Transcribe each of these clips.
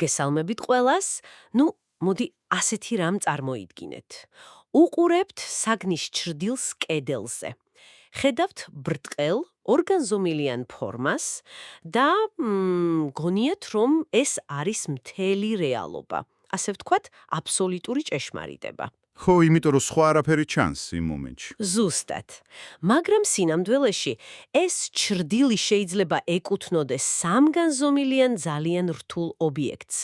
მოგესალმებით ყველას. მოდი ასეთი რამ წარმოიდგინეთ. უყურებთ საგნის ჩრდილს კედელზე. ხედავთ ბრტყელ, ორგანზომილიან ფორმას და გონიათ, რომ ეს არის მთელი რეალობა. ასე ვთქვათ, აბსოლუტური ჭეშმარიტება. ხო, იმიტომ რომ სხვა არაფერი ჩანს იმ მომენტში. ზუსტად. მაგრამ სინამდვილეში ეს ჩრდილი შეიძლება ეკუთვნოდეს სამგანზომილიან ძალიან რთულ ობიექტს.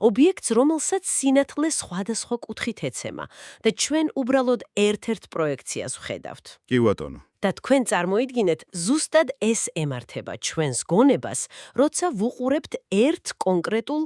ობიექტს, რომელსაც სინათლე სხვადასხვა კუთხით ეცემა და ჩვენ უბრალოდ ერთ-ერთ პროექციას ვხედავთ. კი ბატონო. და თქვენ წარმოიდგინეთ, ზუსტად ეს ემართება ჩვენს გონებას, როცა ვუყურებთ ერთ კონკრეტულ,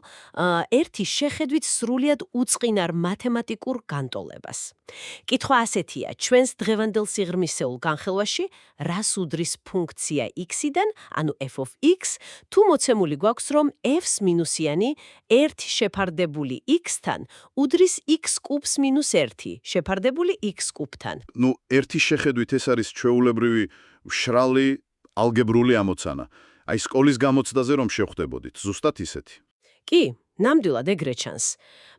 ერთი შეხედვით სრულიად უწყინარ მათემატიკურ განტოლებას. კითხვა ასეთია, ჩვენს დღევანდელ სიღრმისეულ განხილვაში რას უდრის ფუნქცია x-დან, ანუ f of x, თუ მოცემული გვაქვს, რომ f-ს მინუსიანი 1 შეფარდებული x-თან უდრის x კუბს მინუს 1 შეფარდებული x კუბთან. ერთი შეხედვით ეს არის ჩვეულებრივი მშრალი ალგებრული ამოცანა. აი სკოლის გამოცდაზე რომ შევხვდებოდით, ზუსტად ისეთი. კი, ნამდვილად ეგრე ჩანს.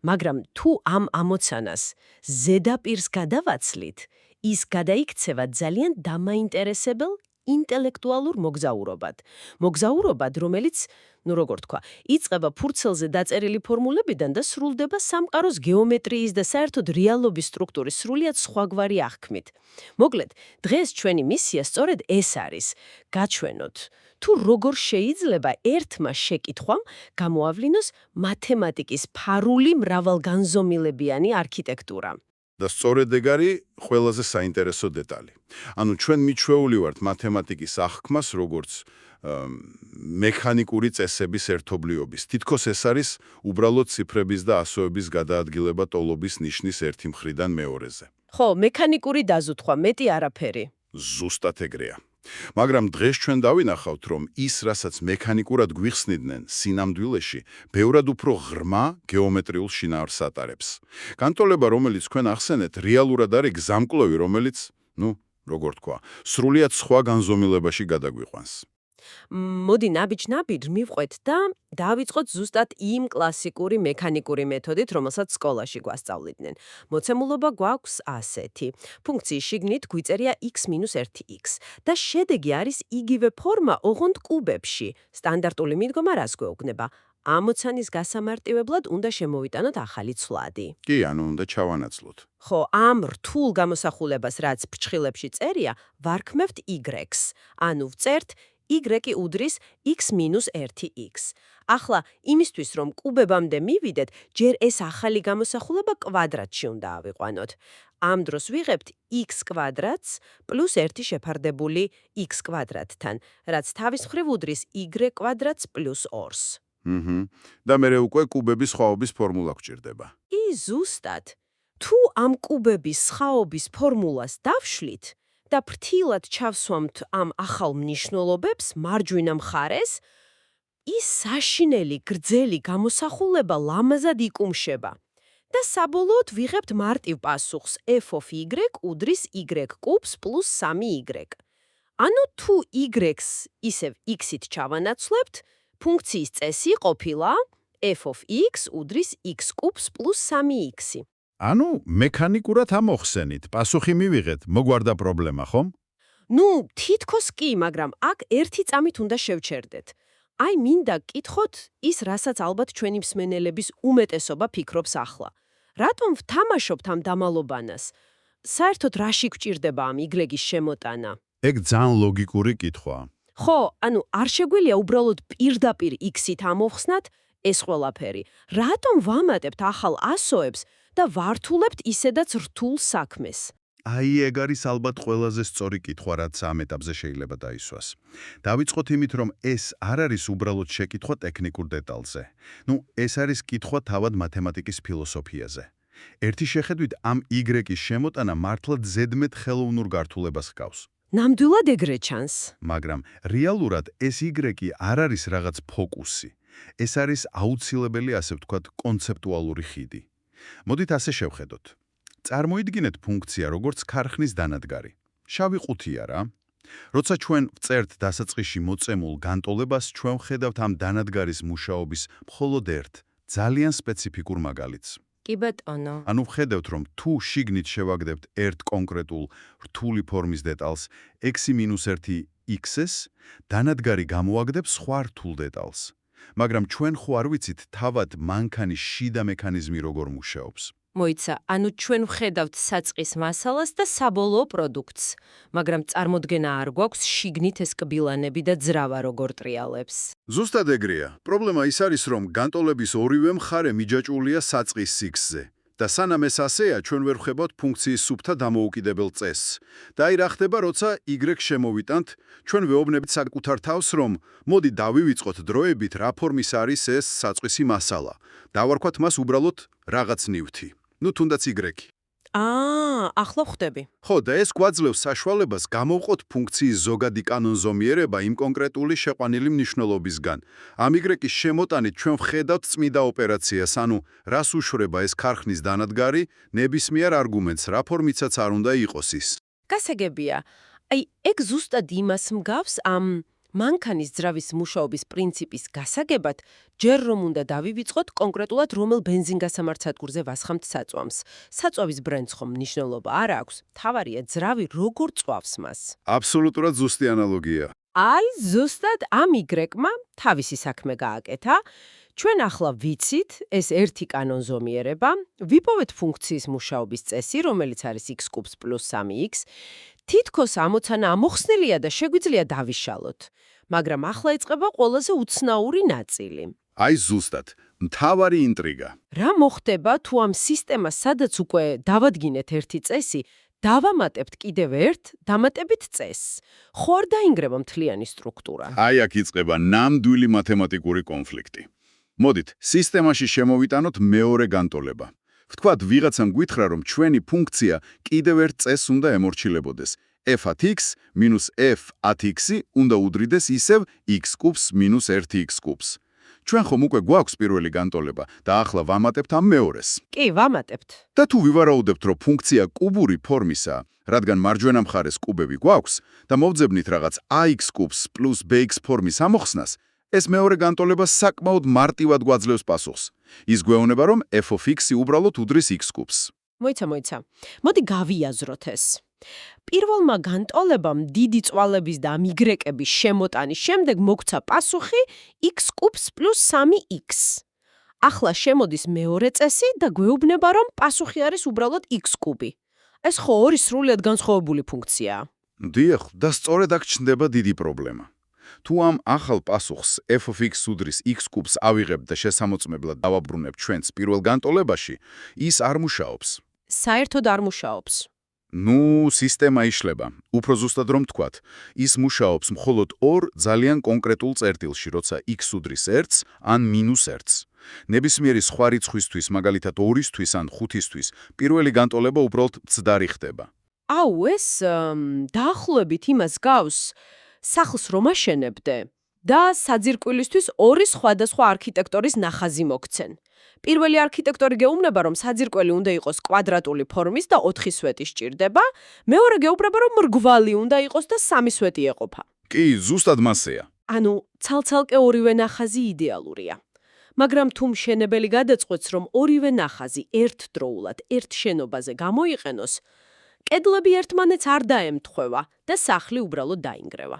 მაგრამ თუ ამ ამოცანას ზედაპირს გადავაცლით, ის გადაიქცევა ძალიან დამაინტერესებელ ინტელექტუალურ მოგზაურობად. მოგზაურობად, რომელიც, როგორ თქვა, იწყება ფურცელზე დაწერილი ფორმულებიდან და სრულდება სამყაროს გეომეტრიის და საერთოდ რეალობის სტრუქტურის სრულიად სხვაგვარი აღქმით. მოკლედ, დღეს ჩვენი მისია სწორედ ეს არის. გაჩვენოთ, თუ როგორ შეიძლება ერთმა შეკითხვამ გამოავლინოს მათემატიკის ფარული მრავალგანზომილებიანი არქიტექტურა. და სწორედ ეგ არის ყველაზე საინტერესო დეტალი. ანუ ჩვენ მიჩვეული ვართ მათემატიკის აღქმას, როგორც მექანიკური წესების ერთობლიობის. თითქოს ეს არის უბრალოდ ციფრების და ასოების გადაადგილება ტოლობის ნიშნის ერთი მხრიდან მეორეზე. ხო, მექანიკური დაზუთხვა, მეტი არაფერი. ზუსტად ეგრეა. მაგრამ დღეს ჩვენ დავინახავთ, რომ ის, რასაც მექანიკურად გვიხსნიდნენ, სინამდვილეში ბევრად უფრო ღრმა გეომეტრიულ შინაარსს ატარებს. განტოლება, რომელიც თქვენ ახსენეთ, რეალურად არის გზამკვლევი, რომელიც, როგორ თქვა, სრულიად სხვა განზომილებაში გადაგვიყვანს. მოდი ნაბიჯ-ნაბიჯ მივყვეთ და დავიწყოთ ზუსტად იმ კლასიკური მექანიკური მეთოდით, რომელსაც სკოლაში გვასწავლიდნენ. მოცემულობა გვაქვს ასეთი. ფუნქციის შიგნით გვიწერია x-1x და შედეგი არის იგივე ფორმა ოღონდ კუბებში. სტანდარტული მიდგომა რას გვეუბნება? ამოცანის გასამარტივებლად უნდა შემოვიტანოთ ახალი ცვლადი. კი, უნდა ჩავანაცვლოთ. ხო, ამ რთულ გამოსახულებას, რაც ფრჩხილებში წერია, ვარქმევთ y-ს. ანუ ვწერთ y უდრის x-1x. ახლა, იმისთვის, რომ კუბებამდე მივიდეთ, ჯერ ეს ახალი გამოსახულება კვადრატში უნდა ავიყვანოთ. ამ დროს ვიღებთ x კვადრატს პლუს 1 შეფარდებული x კვადრატთან, რაც თავის მხრივ უდრის y კვადრატს პლუს 2-ს. და მერე უკვე კუბების სხვაობის ფორმულა გვჭირდება. კი, ზუსტად. თუ ამ კუბების სხვაობის ფორმულას დავშლით და ფრთილად ჩავსვამთ ამ ახალ მნიშვნელობებს მარჯვენა მხარეს, ის საშინელი გრძელი გამოსახულება ლამაზად იკუმშება. და საბოლოოდ ვიღებთ მარტივ პასუხს f of y უდრის y კუბს პლუს 3y. ანუ თუ y-ს ისევ x-ით ჩავანაცვლებთ, ფუნქციის წესი ყოფილა f of x უდრის x კუბს პლუს 3x. ანუ მექანიკურად ამოხსენით, პასუხი მივიღეთ, მოგვარდა პრობლემა, ხომ? თითქოს კი, მაგრამ აქ ერთი წამით უნდა შევჩერდეთ. აი, მინდა გკითხოთ ის, რასაც ალბათ ჩვენი მსმენელების უმეტესობა ფიქრობს ახლა. რატომ ვთამაშობთ ამ დამალობანას? საერთოდ რაში გვჭირდება ამ y-ის შემოტანა? ეგ ძალიან ლოგიკური კითხვაა. ხო, არ შეგვიძლია უბრალოდ პირდაპირ x-ით ამოვხსნათ ეს ყველაფერი. რატომ ვამატებთ ახალ ასოებს და ვართულებთ ისედაც რთულ საქმეს? აი, ეგ არის ალბათ ყველაზე სწორი კითხვა, რაც ამ ეტაპზე შეიძლება დაისვას. დავიწყოთ იმით, რომ ეს არ არის უბრალოდ შეკითხვა ტექნიკურ დეტალზე. ეს არის კითხვა თავად მათემატიკის ფილოსოფიაზე. ერთი შეხედვით ამ y-ის შემოტანა მართლად ზედმეტ ხელოვნურ გართულებას ჰგავს. ნამდვილად ეგრე ჩანს. მაგრამ რეალურად ეს y არ არის რაღაც ფოკუსი. ეს არის აუცილებელი, ასე ვთქვათ, კონცეპტუალური ხიდი. მოდით ასე შევხედოთ. წარმოიდგინეთ ფუნქცია, როგორც ქარხნის დანადგარი. შავი ყუთია რა. როცა ჩვენ ვწერთ დასაწყისში მოწემულ განტოლებას, ჩვენ ვხედავთ ამ დანადგარის მუშაობის მხოლოდ ერთ ძალიან სპეციფიკურ მაგალითს. კი ბატონო. ანუ ვხედავთ, რომ თუ შიგნით შევაგდებთ ერთ კონკრეტულ რთული ფორმის დეტალს x-1 x-ს, დანადგარი გამოვაგდებს სხვა რთულ დეტალს. მაგრამ ჩვენ ხო არ ვიცით თავად მანქანის შიდა მექანიზმი როგორ მუშაობს. მოიცა, ანუ ჩვენ ვხედავთ საწყის მასალას და საბოლოო პროდუქტს, მაგრამ წარმოდგენა არ გვაქვს შიგნით ეს კბილანები და ძრავა როგორ ტრიალებს. ზუსტად ეგრეა. პრობლემა ის არის, რომ განტოლების ორივე მხარე მიჯაჭვულია საწყის სიგრძზე. და სანამ ეს ასეა, ჩვენ ვერ ვხებავთ ფუნქციის სუფთა დამოუკიდებელ წესს. და აი რა ხდება, როცა y შემოვიტანთ, ჩვენ ვეუბნებით საკუთარ თავს, რომ მოდი დავივიწყოთ დროებით რა ფორმის არის ეს საწყისი მასალა. დავარქვათ მას უბრალოდ რაღაც ნივთი. ნუ თუნდაც y. ახლა ხვდები. ხო, და ეს გვაძლევს საშუალებას გამოვყოთ ფუნქციის ზოგადი კანონზომიერება იმ კონკრეტული შეყვანილი მნიშვნელობისგან. ამ y-ის შემოტანით ჩვენ ვხედავთ წმიდა ოპერაციას, ანუ რას უშვრება ეს ქარხნის დანადგარი ნებისმიერ არგუმენტს, რა ფორმიცაც არ უნდა იყოს ის. გასაგებია. აი, ეგ ზუსტად იმას მსგავს ამ მანქანის ძრავის მუშაობის პრინციპის გასაგებად, ჯერ რომ უნდა დავივიწყოთ კონკრეტულად რომელ ბენზინგასამართ სადგურზე ვასხამთ საწვამს. საწვავის ბრენდს ხომ მნიშვნელობა არ აქვს, თავარია ძრავი როგორ წვავს მას. აბსოლუტურად ზუსტი ანალოგია. აი, ზუსტად ამ y-მა თავისი საქმე გააკეთა. ჩვენ ახლა ვიცით, ეს ერთი კანონზომიერება, ვიპოვეთ ფუნქციის მუშაობის წესი, რომელიც არის x კუბს პლუს 3x, თითქოს ამოცანა ამოხსნილია და შეგვიძლია დავიშალოთ. მაგრამ ახლა იწყება ყველაზე უცნაური ნაწილი. აი ზუსტად, მთავარი ინტრიგა. რა მოხდება, თუ ამ სისტემას, სადაც უკვე დავადგინეთ ერთი წესი, დავამატებთ კიდევ ერთ დამატებით წესს? ხო არ დაინგრევა მთლიანი სტრუქტურა? აი აქ იწყება ნამდვილი მათემატიკური კონფლიქტი. მოდით, სისტემაში შემოვიტანოთ მეორე განტოლება. ვთქვათ, ვიღაცამ გითხრა, რომ ჩვენი ფუნქცია კიდევ ერთ წესს უნდა ემორჩილებოდეს. f(x) minus f(x) უნდა უდრიდეს ისევ x კუბს minus 1x კუბს. ჩვენ ხომ უკვე გვაქვს პირველი განტოლება და ახლა ვამატებთ ამ მეორეს. კი, ვამატებთ. და თუ ვივარაუდებთ, რომ ფუნქცია კუბური ფორმისაა, რადგან მარჯვენა მხარეს კუბები გვაქვს და მოვძებნით რაღაც ax კუბს პლუს bx ფორმის ამოხსნას, ეს მეორე განტოლება საკმაოდ მარტივად გვაძლევს პასუხს. ის გვეუბნება, რომ f(x) უბრალოდ უდრის x კუბს. მოიცა. მოდი გავიაზროთ ეს. პირველმა განტოლებამ დიდი წვალების და ამ y-ების შემოტანის შემდეგ მოგცა პასუხი x კუბს პლუს 3x. ახლა შემოდის მეორე წესი და გვეუბნება, რომ პასუხი არის უბრალოდ x კუბი. ეს ხო ორი სრულიად განსხვავებული ფუნქციაა. დიახ, და სწორედ აქ ჩნდება დიდი პრობლემა. თუ ამ ახალ პასუხს f(x) უდრის x კუბს ავიღებ და შესამოწმებლად დავაბრუნებ ჩვენს პირველ განტოლებაში, ის არ მუშაობს. საერთოდ არ მუშაობს. ნუ, სისტემა იშლება. უფრო ზუსტად რომ თქვათ, ის მუშაობს მხოლოდ ორ ძალიან კონკრეტულ წერტილში, როცა x უდრის 1-ს ან -1-ს. ნებისმიერი სხვა რიცხვისთვის, მაგალითად 2-ისთვის ან 5-ისთვის, პირველი განტოლება უბრალოდ მცდარი ხდება. აუ, ეს დაახლოებით იმას გავს, სახლს რომ აშენებდე და საძირკვილისთვის ორი სხვადასხვა არქიტექტორის ნახაზი მოგცენ. პირველი არქიტექტორი გეუბნება, რომ საძირკველი უნდა იყოს კვადრატული ფორმის და 4 სვეტი სჭირდება, მეორე გეუბნება, რომ მრგვალი უნდა იყოს და 3 სვეტი ეყოფა. კი, ზუსტად მასეა. ანუ, ცალ-ცალკე ორივე ნახაზი იდეალურია. მაგრამ თუ მშენებელი გადაწყვეტს, რომ ორივე ნახაზი ერთდროულად ერთ შენობაზე გამოიყენოს, კედლები ერთმანეთს არ დაემთხვევა და სახლი უბრალოდ დაინგრევა.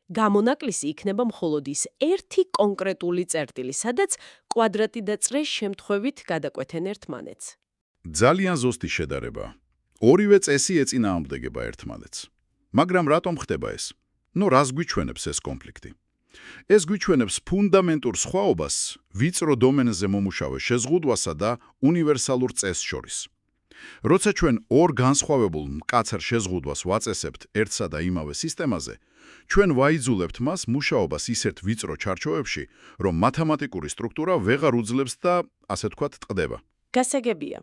გამონაკლისი იქნება მხოლოდ ის ერთი კონკრეტული წერტილი, სადაც კვადრატი და წრე შემთხვევით გადაკვეთენ ერთმანეთს. ძალიან ზუსტი შედარება. ორივე წესი ეწინააღმდეგება ერთმანეთს. მაგრამ რატომ ხდება ეს? ნუ რას გვიჩვენებს ეს კონფლიქტი? ეს გვიჩვენებს ფუნდამენტურ სხვაობას ვიწრო დომენზე მომუშავე შეზღუდვასა და უნივერსალურ წესს შორის. როცა ჩვენ ორ განსხვავებულ მკაცარ შეზღუდვას ვაწესებთ ერთსა და იმავე სისტემაზე, ჩვენ ვაიძულებთ მას მუშაობას ისეთ ვიწრო ჩარჩოებში, რომ მათემატიკური სტრუქტურა ვეღარ უძლებს და, ასე თქვათ, ტყდება. გასაგებია.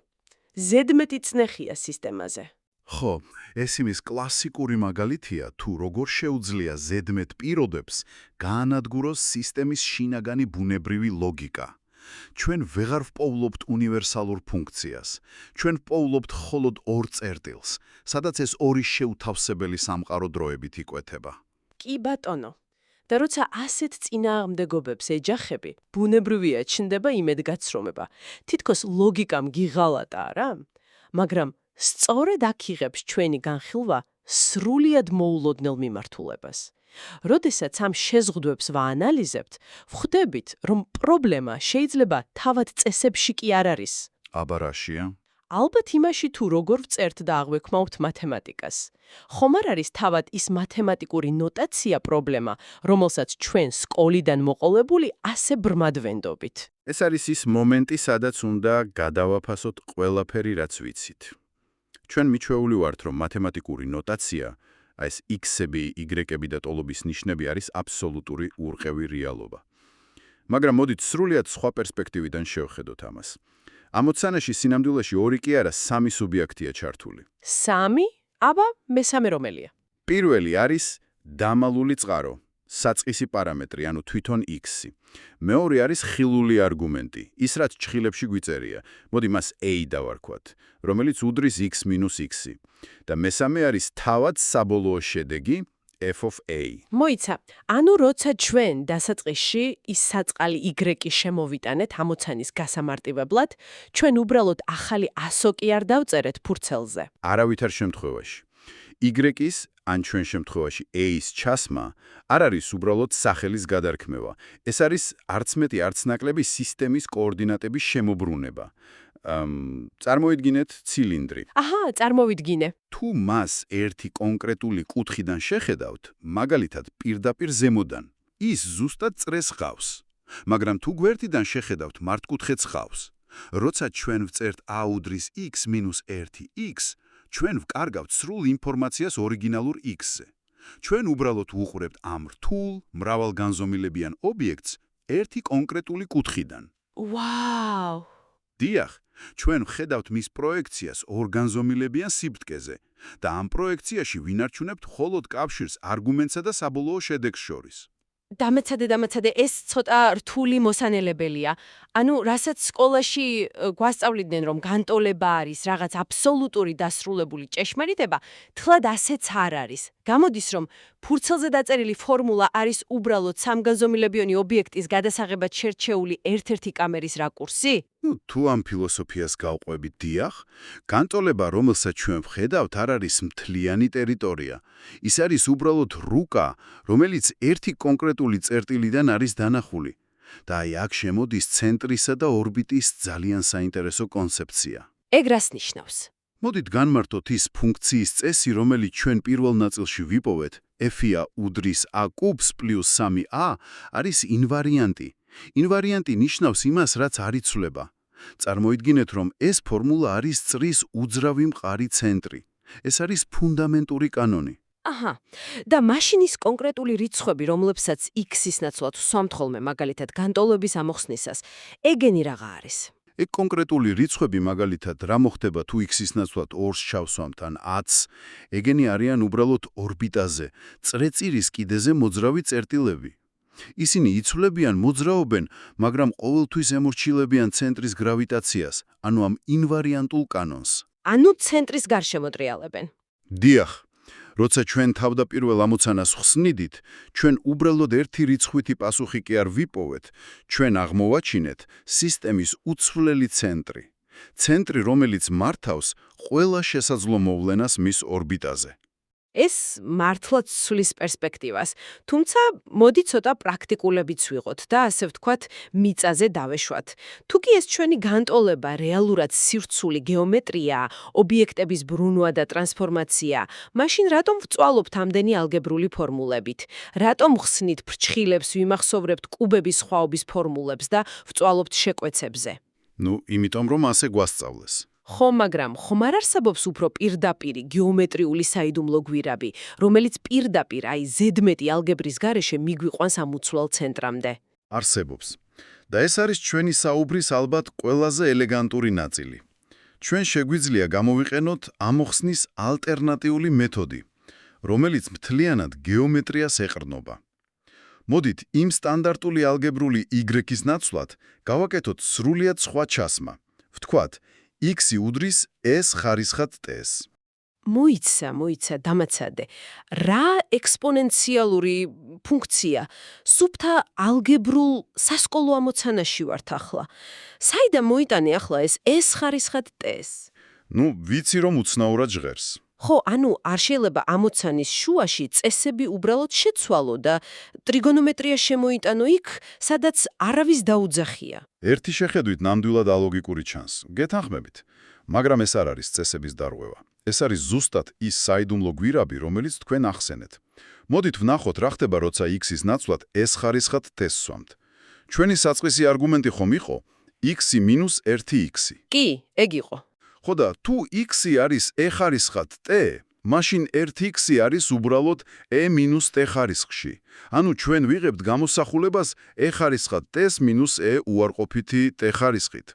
ზედმეტი წნეხია სისტემაზე. ხო, ეს იმის კლასიკური მაგალითია, თუ როგორ შეუძლია ზედმეტ პირობებს გაანადგუროს სისტემის შინაგანი ბუნებრივი ლოგიკა. ჩვენ ვეღარ ვპოვლობთ უნივერსალურ ფუნქციას. ჩვენ ვპოვლობთ მხოლოდ ორ წერტილს, სადაც ეს ორი შეუთავსებელი სამყარო დროებით იკვეთება. კი ბატონო. და როცა ასეთ წინააღმდეგობებს ეჯახები, ბუნებრივია ჩნდება იმედგაცრომება. თითქოს ლოგიკამ გიღალატა რა? მაგრამ სწორედ აქ იღებს ჩვენი განხილვა სრულიად მოულოდნელ მიმართულებას. როდესაც ამ შეზღუდვებს ვაანალიზებთ, ვხვდებით, რომ პრობლემა შეიძლება თავად წესებში კი არ არის. აბა რაშია? ალბათ იმაში, თუ როგორ ვწერთ და აღვექმავთ მათემატიკას. ხომ არ არის თავად ის მათემატიკური ნოტაცია პრობლემა, რომელსაც ჩვენ სკოლიდან მოყოლებული ასე ბრმად ვენდობით. ეს არის ის მომენტი, სადაც უნდა გადავაფასოთ ყველაფერი, რაც ვიცით. ჩვენ მიჩვეული ვართ, რომ მათემატიკური ნოტაცია, ეს x-ები, y-ები და ტოლობის ნიშნები არის აბსოლუტური ურყევი რეალობა. მაგრამ მოდით სრულიად სხვა პერსპექტივიდან შევხედოთ ამას. ამოცანაში სინამდვილეში 2 კი არა, 3 სუბიექტია ჩართული. 3? აბა, მესამე რომელია? პირველი არის დამალული წყარო, საწყისი პარამეტრი, ანუ თვითონ x-ი. მეორე არის ხილული არგუმენტი, ის რაც ჩხილებში გვიწერია. მოდი მას a დავარქვათ, რომელიც უდრის x-x-ი. და მესამე არის თავად საბოლოო შედეგი f of a. მოიცა, ანუ როცა ჩვენ დასაწყისში ის საწყალი y-ი შემოვიტანეთ ამოცანის გასამარტივებლად, ჩვენ უბრალოდ ახალი ასოკი არ დავწერეთ ფურცელზე. არავითარ შემთხვევაში. y-ის, ან ჩვენ შემთხვევაში a-ის ჩასმა, არ არის უბრალოდ სახელის გადარქმევა. ეს არის არც მეტი, არც ნაკლები სისტემის კოორდინატების შემოbrunება. წარმოიდგინეთ ცილინდრი. აჰა, წარმოვიდგინე. თუ მას ერთი კონკრეტული კუთხიდან შეხედავთ, მაგალითად პირდაპირ ზემოდან, ის ზუსტად წრეს ხავს. მაგრამ თუ გვერდიდან შეხედავთ, მართკუთხედს ხავს. როცა ჩვენ ვწერთ a უდრის x minus 1x, ჩვენ ვკარგავთ სრულ ინფორმაციას ორიგინალურ x-ზე. ჩვენ უბრალოდ ვუყურებთ ამ რთულ, მრავალგანზომილებიან ობიექტს ერთი კონკრეტული კუთხიდან. ვაუ! დიახ, ჩვენ ვხედავთ მის პროექციას ორგანზომილებიან სიბტკეზე და ამ პროექციაში ვინარჩუნებთ მხოლოდ კავშირს არგუმენტსა და საბოლოო შედეგს შორის. დამეცადე, ეს ცოტა რთული მოსანელებელია. ანუ, რასაც სკოლაში გვასწავლიდნენ, რომ განტოლება არის რაღაც აბსოლუტური დასრულებული ჭეშმარიტება, თლად ასეც არ არის. გამოდის, რომ ფურცელზე დაწერილი ფორმულა არის უბრალოდ სამგანზომილებიანი ობიექტის გადასაღებად შერჩეული ერთ-ერთი კამერის რაკურსი? თუ ამ ფილოსოფიას გავყვებით, დიახ, განტოლება, რომელსაც ჩვენ ვხედავთ, არ არის მთლიანი ტერიტორია. ის არის უბრალოდ რუკა, რომელიც ერთი კონკრეტული წერტილიდან არის დანახული. და აი აქ შემოდის ცენტრისა და ორბიტის ძალიან საინტერესო კონცეფცია. ეგ რას ნიშნავს? მოდით განმარტოთ ის ფუნქციის წესი, რომელიც ჩვენ პირველ ნაწილში ვიპოვეთ, f-ია უდრის a კუბს პლუს 3a, არის ინვარიანტი. ინვარიანტი ნიშნავს იმას, რაც არ იცვლება. წარმოიდგინეთ, რომ ეს ფორმულა არის წრის უძრავი მყარი ცენტრი. ეს არის ფუნდამენტური კანონი. აჰა. და მაშინ ის კონკრეტული რიცხვები, რომლებსაც x-ის ნაცვლად ვსვამთ ხოლმე, მაგალითად, განტოლების ამოხსნისას, ეგენი რაღა არის? ეგ კონკრეტული რიცხვები, მაგალითად, რა მოხდება თუ x-ის ნაცვლად 2-ს ჩავსვამთ ან 10-ს, ეგენი არიან უბრალოდ ორბიტაზე, წრეწირის კიდეზე მოძრავი წერტილები. ისინი იცვლებიან, მოძრაობენ, მაგრამ ყოველთვის ემორჩილებიან ცენტრის გრავიტაციას, ანუ ამ ინვარიანტულ კანონს. ანუ ცენტრის გარშემო ტრიალებენ. დიახ, როცა ჩვენ თავდაპირველ ამოცანას ხსნიდით, ჩვენ უბრალოდ ერთი რიცხვითი პასუხი კი არ ვიპოვეთ, ჩვენ აღმოვაჩინეთ სისტემის უცვლელი ცენტრი. ცენტრი, რომელიც მართავს ყველა შესაძლო მოვლენას მის ორბიტაზე. ეს მართლაც ცვლის პერსპექტივას, თუმცა მოდი ცოტა პრაქტიკულებიც ვიღოთ და ასე ვთქვათ, მიწაზე დავეშვათ. თუ კი ეს ჩვენი განტოლება რეალურად სივრცული გეომეტრია, ობიექტების ბრუნვა და ტრანსფორმაცია, მაშინ რატომ ვწვალობთ ამდენი ალგებრული ფორმულებით? რატომ ხსნით ფრჩხილებს, ვიმახსოვრებთ კუბების ხვაობის ფორმულებს და ვწვალობთ შეკვეცებზე? იმიტომ რომ ასე გვასწავლეს. მაგრამ ხომ არ არსებობს უფრო პირდაპირი გეომეტრიული საიდუმლო გვირაბი, რომელიც პირდაპირ აი ზედმეტი ალგებრის გარეშე მიგვიყვანს ამ უცვლელ ცენტრამდე? არსებობს. და ეს არის ჩვენი საუბრის ალბათ ყველაზე ელეგანტური ნაწილი. ჩვენ შეგვიძლია გამოვიყენოთ ამოხსნის ალტერნატიული მეთოდი, რომელიც მთლიანად გეომეტრიას ეყრდნობა. მოდით იმ სტანდარტული ალგებრული y-ის ნაცვლად გავაკეთოთ სრულიად სხვა ჩასმა. ვთქვათ, x-ი უდრის s ხარისხად t-ს. მოიცა, დამაცადე. რა ექსპონენციალური ფუნქცია? სუფთა ალგებრულ სასკოლო ამოცანაში ვართ ახლა. საიდან მოიტანე ახლა ეს ხარისხად ტეს? ნუ, ვიცი რომ უცნაურად ჟღერს. ხო, ანუ არ შეიძლება ამოცანის შუაში წესები უბრალოდ შეცვალო და ტრიგონომეტრია შემოიტანო იქ, სადაც არავის დაუძახია. ერთი შეხედვით ნამდვილად ალოგიკური ჩანს. გეთანხმებით. მაგრამ ეს არ არის წესების დარღვევა. ეს არის ზუსტად ის საიდუმლო გვირაბი, რომელიც თქვენ ახსენეთ. მოდით ვნახოთ, რა ხდება, როცა x-ის ნაცვლად s ხარისხად ტესს ვსვამთ. ჩვენი საწყისი არგუმენტი ხომ იყო x minus 1x. კი, ეგ იყო. ხო და თუ x არის e ხარისხად t, მაშინ 1x არის უბრალოდ e minus t ხარისხში. ანუ ჩვენ ვიღებთ გამოსახულებას e ხარისხად t-ს minus e უარყოფითი t ხარისხით.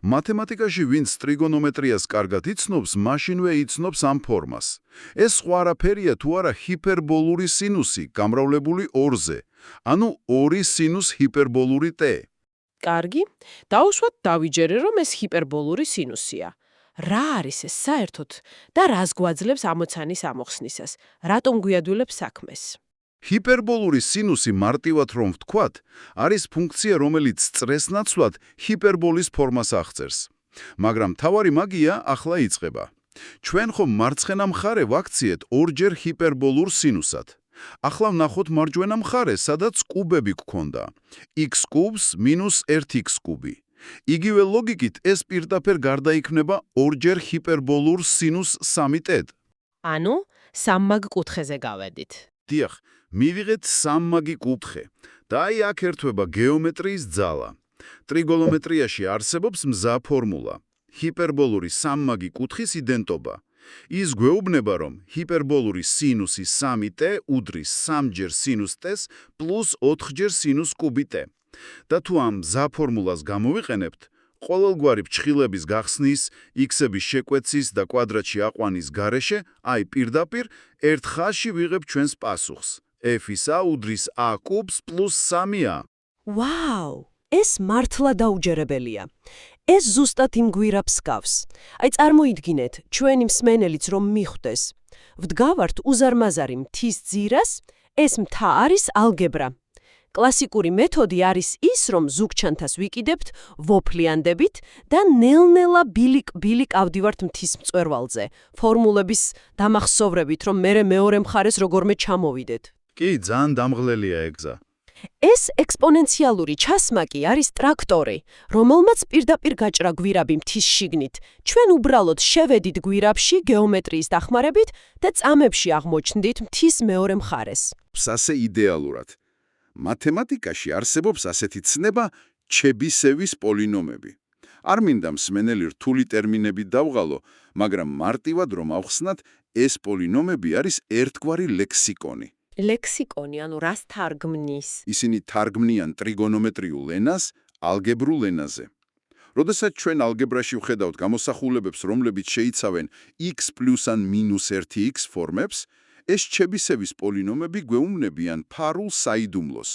მათემატიკაში ვინც ტრიგონომეტრიას კარგად იცნობს, მაშინვე იცნობს ამ ფორმას. ეს სხვა არაფერია თუ არა ჰიპერბოლური სინუსი, გამრავლებული 2-ზე, ანუ 2 სინუს ჰიპერბოლური t. კარგი, დაუშვათ დავიჯერე, რომ ეს ჰიპერბოლური სინუსია. რა არის ეს საერთოდ და რას გვაძლევს ამოცანის ამოხსნისას? რატომ გვიადვილებს საქმეს? ჰიპერბოლური სინუსი მარტივად რომ ვთქვათ, არის ფუნქცია, რომელიც წრესნაცვლად ჰიპერბოლის ფორმას აღწერს. მაგრამ თავარი მაგია ახლა იწყება. ჩვენ ხომ მარცხენა მხარე ვაქციეთ ორჯერ ჰიპერბოლურ სინუსად. ახლა ვნახოთ მარჯვენა მხარე, სადაც კუბები გქონდა. x კუბს minus 1x კუბი. იგივე ლოგიკით ეს პირდაპირ გარდაიქმნება ორჯერ ჰიპერბოლურ სინუს 3t. ანუ სამმაგ კუთხეზე გავედით. დიახ, მივიღეთ სამმაგი კუთხე და აი აქ ერთვება გეომეტრიის ძალა. ტრიგონომეტრიაში არსებობს მზა ფორმულა. ჰიპერბოლური სამმაგი კუთხის იდენტობა. ის გვეუბნება, რომ ჰიპერბოლური სინუსი 3t უდრის 3ჯერ სინუს t-ს პლუს 4ჯერ სინუს კუბი t. და თუ ამ მზა ფორმულას გამოვიყენებთ, ყოველგვარი ფრჩხილების გახსნის, x-ების შეკვეცის და კვადრატში აყვანის გარეშე, აი პირდაპირ ერთ ხაზში ვიღებ ჩვენს პასუხს. f-ისა უდრის a კუბს პლუს 3a. ვაუ, ეს მართლა დაუჯერებელია. ეს ზუსტად იმ გვირაბს გავს. აი წარმოიდგინეთ, ჩვენი მსმენელიც რომ მიხვდეს. ვდგავართ უზარმაზარი მთის ძირას, ეს მთა არის ალგებრა. კლასიკური მეთოდი არის ის, რომ ზუგჩანთას ვიკიდებთ ვოფლიანდებით და ნელ-ნელა ბილიკ ავდივართ მთის მწვერვალზე, ფორმულების დამახსოვრებით, რომ მერე მეორე მხარეს როგორმე ჩამოვიდეთ. კი, ძალიან დამღლელია ეგზა. ეს ექსპონენციალური ჩასმაკი არის ტრაქტორი, რომელმაც პირდაპირ გაჭრა გვირაბი მთის შიგნით. ჩვენ უბრალოდ შევედით გვირაბში გეომეტრიის დახმარებით და წამებში აღმოჩნდით მთის მეორე მხარეს. ასე იდეალურად. მათემატიკაში არსებობს ასეთი ცნება ჩებისევის პოლინომები. არ მინდა მსმენელი რთული ტერმინებით დავღალო, მაგრამ მარტივად რომ ავხსნათ, ეს პოლინომები არის ერთგვარი ლექსიკონი. ლექსიკონი, ანუ რას თარგმნის? ისინი თარგმნიან ტრიგონომეტრიულ ენას ალგებრულ ენაზე. როდესაც ჩვენ ალგებრაში ვხედავთ გამოსახულებებს, რომლებიც შეიცავენ x plus ან minus 1x ფორმებს, ეს ჩებისევის პოლინომები გვეუბნებიან ფარულ საიდუმლოს.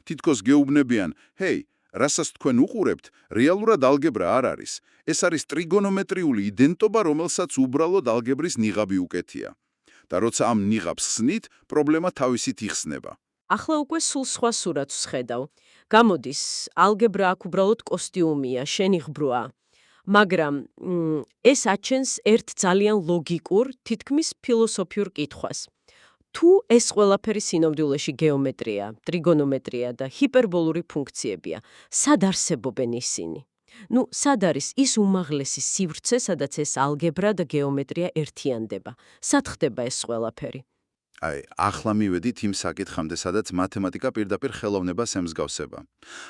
თითქოს გეუბნებიან, ჰეი, რასაც თქვენ უყურებთ, რეალურად ალგებრა არ არის. ეს არის ტრიგონომეტრიული იდენტობა, რომელსაც უბრალოდ ალგებრის ნიღაბი უკეთია. და როცა ამ ნიღაბს ხსნით, პრობლემა თავისით იხსნება. ახლა უკვე სულ სხვა სურათს ვხედავ. გამოდის, ალგებრა აქ უბრალოდ კოსტიუმია, შენიღბროა. მაგრამ ეს აჩენს ერთ ძალიან ლოგიკურ, თითქმის ფილოსოფიურ კითხვას. თუ ეს ყველაფერი სინამდვილეში გეომეტრია, ტრიგონომეტრია და ჰიპერბოლური ფუნქციებია, სად არსებობენ ისინი? სად არის ის უმაღლესი სივრცე, სადაც ეს ალგებრა და გეომეტრია ერთიანდება? სად ხდება ეს ყველაფერი? აი, ახლა მივედით იმ საკითხამდე, სადაც მათემატიკა პირდაპირ ხელოვნებას ემსგავსება.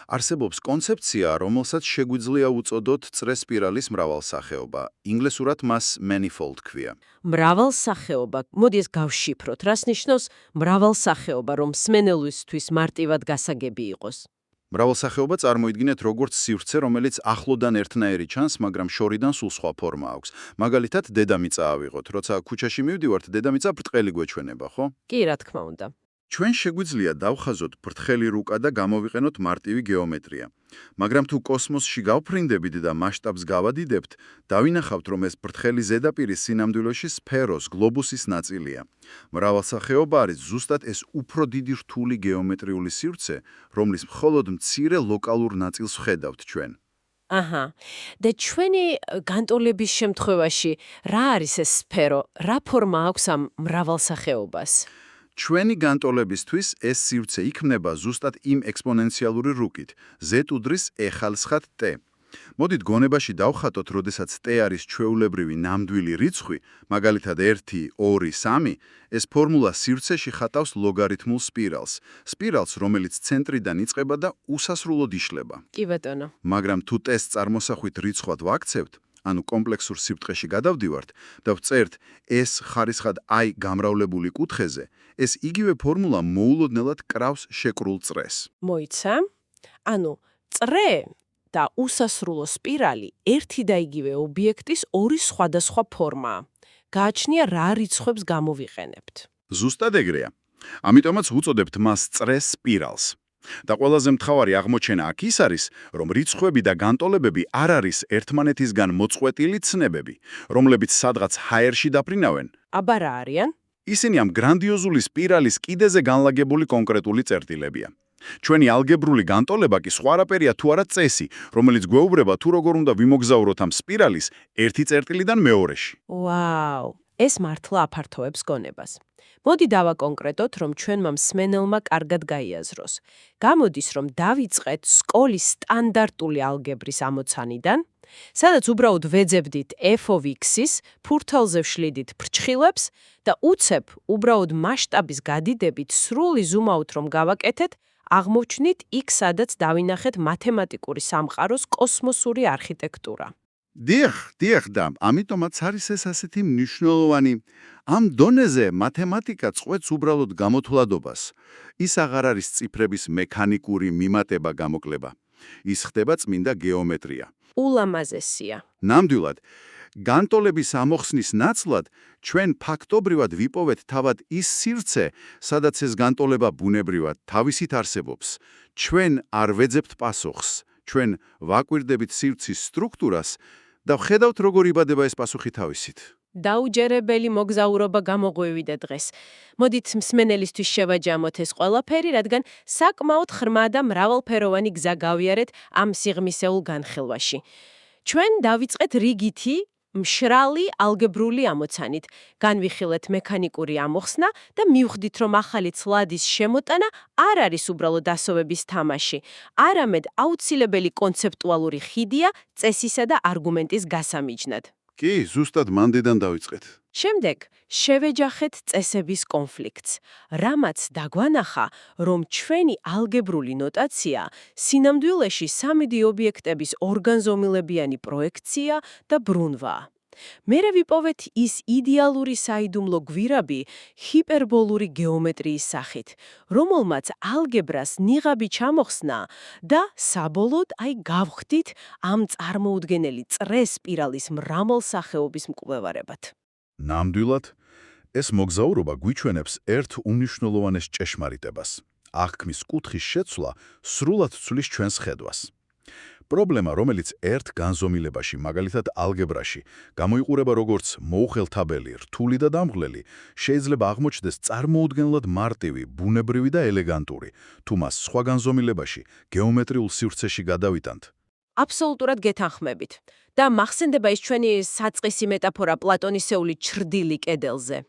არსებობს კონცეფცია, რომელსაც შეგვიძლია უწოდოთ წრესპირალის მრავალსახეობა. ინგლისურად მას manifold ქვია. მრავალსახეობა, მოდი ეს გავშიფროთ. რას ნიშნავს მრავალსახეობა, რომ მსმენელისთვის მარტივად გასაგები იყოს? მრავალსახეობა წარმოიდგინეთ როგორც სივრცე, რომელიც ახლოდან ერთნაირი ჩანს, მაგრამ შორიდან სულ სხვა ფორმა აქვს. მაგალითად, დედამიწა ავიღოთ. როცა ქუჩაში მივდივართ, დედამიწა ბრტყელი გვეჩვენება, ხო? კი, რა თქმა უნდა. ჩვენ შეგვიძლია დავხაზოთ ბრტყელი რუკა და გამოვიყენოთ მარტივი გეომეტრია. მაგრამ თუ კოსმოსში გავფრინდებით და მასშტაბს გავადიდებთ, დავინახავთ, რომ ეს ბრტყელი ზედაპირი სინამდვილეში სფეროს, გლობუსის ნაწილია. მრავალსახეობა არის ზუსტად ეს უფრო დიდი რთული გეომეტრიული სივრცე, რომლის მხოლოდ მცირე ლოკალურ ნაწილს ვხედავთ ჩვენ. აჰა. და ჩვენი განტოლების შემთხვევაში რა არის ეს სფერო? რა ფორმა აქვს ამ მრავალსახეობას? ჩვენი განტოლებისთვის ეს სივრცე იქმნება ზუსტად იმ ექსპონენციალური რუკით, z უდრის e-ხალისხად t. მოდით გონებაში დავხატოთ, როდესაც t არის ჩვეულებრივი ნამდვილი რიცხვი, მაგალითად 1, 2, 3, ეს ფორმულა სივრცეში ხატავს ლოგარითმულ სპირალს. სპირალს, რომელიც ცენტრიდან იწყება და უსასრულოდ იშლება. კი ბატონო. მაგრამ თუ t-ს წარმოსახვით რიცხვად ვაქცევთ, ანუ კომპლექსურ სიბრტყეში გადავდივართ და ვწერთ s ხარისხად i გამრავლებული კუთხეზე, ეს იგივე ფორმულა მოულოდნელად კრავს შეკრულ წრეს. მოიცა? ანუ წრე და უსასრულო სპირალი ერთი და იგივე ობიექტის ორი სხვადასხვა ფორმაა. გააჩნია რა რიცხვებს გამოვიყენებთ. ზუსტად ეგრეა. ამიტომაც ვუწოდებთ მას წრეს სპირალს. და ყველაზე მთავარი აღმოჩენა აქ ის არის, რომ რიცხვები და განტოლებები არ არის ერთმანეთისგან მოწყვეტილი ცნებები, რომლებიც სადღაც ჰაერში დაფრინავენ. აბა რა არიან? ისინი ამ გრანდიოზული სპირალის კიდეზე განლაგებული კონკრეტული წერტილებია. ჩვენი ალგებრული განტოლება კი სხვარაფერია თუ არა წესი, რომელიც გვეუბნება თუ როგორ უნდა ვიმოგზაუროთ ამ სპირალის ერთი წერტილიდან მეორეში. ვაუ, ეს მართლა აფართოებს გონებას. მოდი დავაკონკრეტოთ, რომ ჩვენმა მსმენელმა კარგად გაიაზროს. გამოდის, რომ დავიწყეთ სკოლის სტანდარტული ალგებრის ამოცანიდან, სადაც უბრალოდ ვეძებდით f of x-ის, ფურთელზე ვშლიდით ფრჩხილებს და უცებ უბრალოდ მასშტაბის გადიდებით სრული ზუმაუთ რომ გავაკეთეთ, აღმოჩნით იქ, სადაც დავინახეთ მათემატიკური სამყაროს კოსმოსური არქიტექტურა. დიახ, და ამიტომაც არის ეს ასეთი მნიშვნელოვანი. ამ დონეზე მათემატიკა წყვეტს უბრალოდ გამოთვლადობას. ის აღარ არის ციფრების მექანიკური მიმატება გამოკლება. ის ხდება წმინდა გეომეტრია. ულამაზესია. ნამდვილად, განტოლების ამოხსნის ნაცვლად ჩვენ ფაქტობრივად ვიპოვეთ თავად ის სივრცე, სადაც ეს განტოლება ბუნებრივად თავისით არსებობს. ჩვენ არ ვეძებთ პასუხს, ჩვენ ვაკვირდებით სივრცის სტრუქტურას და ვხედავთ, როგორ იბადება ეს პასუხი თავისით. დაუჯერებელი მოგზაურობა გამოგვივიდა დღეს. მოდით მსმენელისთვის შევაჯამოთ ეს ყველაფერი, რადგან საკმაოდ ღრმა და მრავალფეროვანი გზა გავიარეთ ამ სიღრმისეულ განხილვაში. ჩვენ დავიწყეთ რიგითი მშრალი ალგებრული ამოცანით, განვიხილეთ მექანიკური ამოხსნა და მივხვდით, რომ ახალი ცლადის შემოტანა არ არის უბრალოდ ასოების თამაში, არამედ აუცილებელი კონცეპტუალური ხიდია წესისა და არგუმენტის გასამიჯნად. კი, ზუსტად მანდიდან დავიწყეთ. შემდეგ შევეჯახეთ წესების კონფლიქტს, რამაც დაგვანახა, რომ ჩვენი ალგებრული ნოტაცია სინამდვილეში 3D ობიექტების ორგანზომილებიანი პროექცია და ბრუნვაა. მერე ვიპოვეთ ის იდეალური საიდუმლო გვირაბი ჰიპერბოლური გეომეტრიის სახით, რომელმაც ალგებრას ნიღაბი ჩამოხსნა და საბოლოოდ გავხდით ამ წარმოუდგენელი წრე სპირალის მრავალსახეობის მკვლევარებად. ნამდვილად, ეს მოგზაურობა გვიჩვენებს ერთ უმნიშვნელოვანეს ჭეშმარიტებას. აღქმის კუთხის შეცვლა სრულად ცვლის ჩვენს ხედვას. პრობლემა, რომელიც ერთ განზომილებაში, მაგალითად ალგებრაში, გამოიყურება როგორც მოუხელთაბელი, რთული და დამღლელი, შეიძლება აღმოჩნდეს წარმოუდგენლად მარტივი, ბუნებრივი და ელეგანტური, თუ მას სხვა განზომილებაში, გეომეტრიულ სივრცეში გადავიტანთ. აბსოლუტურად გეთანხმებით. და მახსენდება ის ჩვენი საწყისი მეტაფორა პლატონისეული ჩრდილი კედელზე.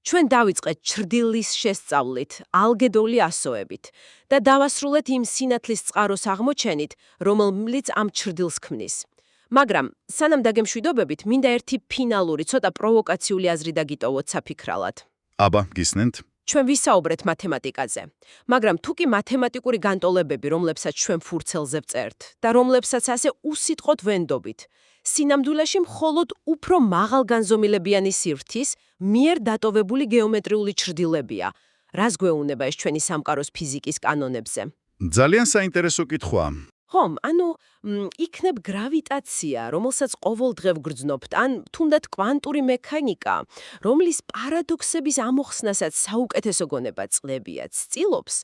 ჩვენ დავიწყეთ ჩრდილის შესწავლით, ალგედრული ასოებით და დავასრულეთ იმ სინათლის წყაროს აღმოჩენით, რომელიც ამ ჩრდილს ქმნის. მაგრამ, სანამ დაგემშვიდობებით, მინდა ერთი ფინალური, ცოტა პროვოკაციული აზრი დაგიტოვოთ საფიქრალად. აბა, გისმენთ? ჩვენ ვისაუბრეთ მათემატიკაზე, მაგრამ თუ კი მათემატიკური განტოლებები, რომლებსაც ჩვენ ფურცელზე ვწერთ და რომლებსაც ასე უსიტყვოდ ვენდობით, სინამდვილეში მხოლოდ უფრო მაღალგანზომილებიანი სივრცის მიერ დატოვებული გეომეტრიული ჩრდილებია. რას გვეუბნება ეს ჩვენი სამყაროს ფიზიკის კანონებზე? ძალიან საინტერესო კითხვაა. ხომ, ანუ იქნებ გრავიტაცია, რომელსაც ყოველდღე ვგრძნობთ, ან თუნდაც კვანტური მექანიკა, რომლის პარადოქსების ამოხსნასაც საუკეთესო გონება წლებია ცდილობს,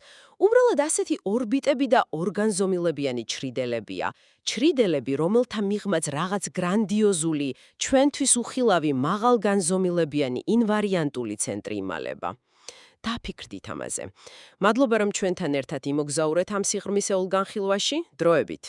უბრალოდ ასეთი ორბიტები და ორგანზომილებიანი ჩრიდელებია. ჩრიდელები, რომელთა მიღმაც რაღაც გრანდიოზული, ჩვენთვის უხილავი მაღალგანზომილებიანი ინვარიანტული ცენტრი იმალება. დაფიქრდით ამაზე. მადლობა, რომ ჩვენთან ერთად იმოგზაურეთ ამ სიღრმისეულ განხილვაში. დროებით.